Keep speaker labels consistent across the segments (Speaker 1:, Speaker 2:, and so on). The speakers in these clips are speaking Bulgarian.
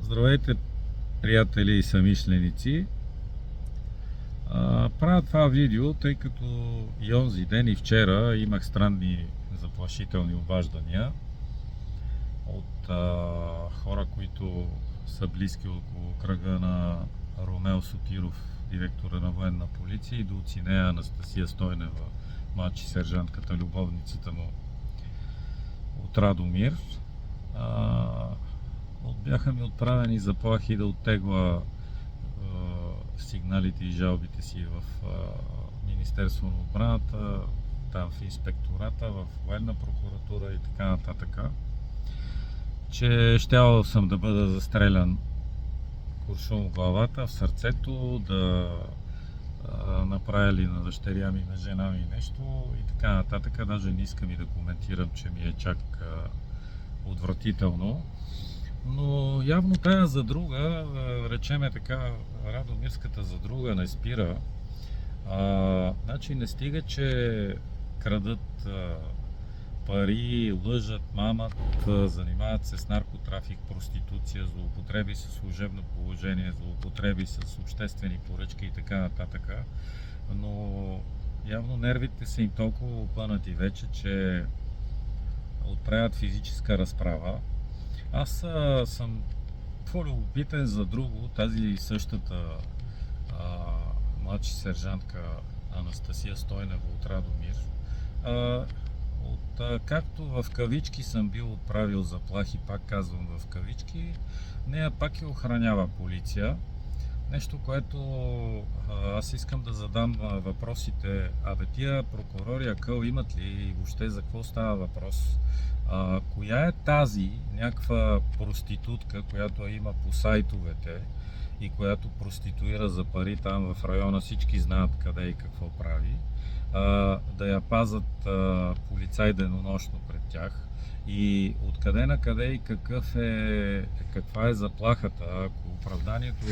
Speaker 1: Здравейте, приятели и съмишленици! Правя това видео, тъй като и онзи ден и вчера имах странни заплашителни обаждания от хора, които са близки около кръга на Ромео Сотиров, директора на военна полиция, и до оцинея Анастасия Стойнева, младши сержантката, любовницата му от Радомир. Бяха ми отправени заплахи да оттегла сигналите и жалбите си в Министерство на отбраната, там в инспектората, в военна прокуратура и така нататък, че щял съм да бъда застрелян куршум в главата, в сърцето, да направили на дъщеря ми, на жена ми нещо и така нататък. Даже не искам и да коментирам, че ми е чак отвратително. Но явно тая задруга, речеме така, радомирската задруга не спира. Значи не стига, че крадат пари, лъжат, мамат, занимават се с наркотрафик, проституция, злоупотреби с служебно положение, злоупотреби с обществени поръчки и така нататък. Но явно нервите са им толкова опънати вече, че отправят физическа разправа. Аз съм по-любопитен за друго. Тази същата младши сержантка Анастасия Стойнева от Радомир, както в кавички съм бил отправил заплахи, пак казвам в кавички, нея пак я охранява полиция. Нещо, което аз искам да задам въпросите. Тия прокурори акъл имат ли и въобще за какво става въпрос? Коя е тази някаква проститутка, която има по сайтовете и която проституира за пари там в района, всички знаят къде и какво прави, да я пазат полицаи денонощно пред тях? И откъде на къде и каква е заплахата? Ако оправданието,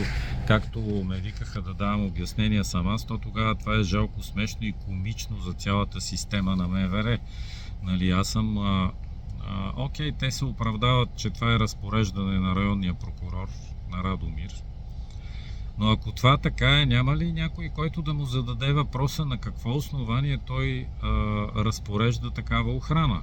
Speaker 1: както ме викаха да давам обяснения сам аз, то тогава това е жалко, смешно и комично за цялата система на МВР. Нали, аз съм... Окей, те се оправдават, че това е разпореждане на районния прокурор на Радомир. Но ако това така е, няма ли някой, който да му зададе въпроса на какво основание той разпорежда такава охрана?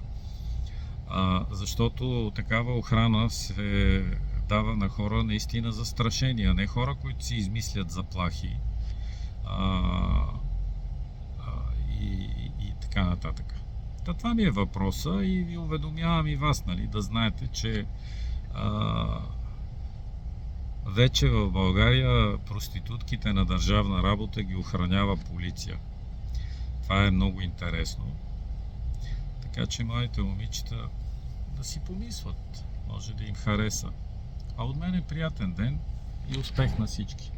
Speaker 1: Защото такава охрана се дава на хора наистина застрашени, а не хора, които си измислят заплахи и така нататък. Това ми е въпроса и ви уведомявам и вас, нали, да знаете, че вече в България проститутките на държавна работа ги охранява полиция. Това е много интересно. Така че моите момичета да си помислят. Може да им хареса. А от мен е приятен ден и успех на всички!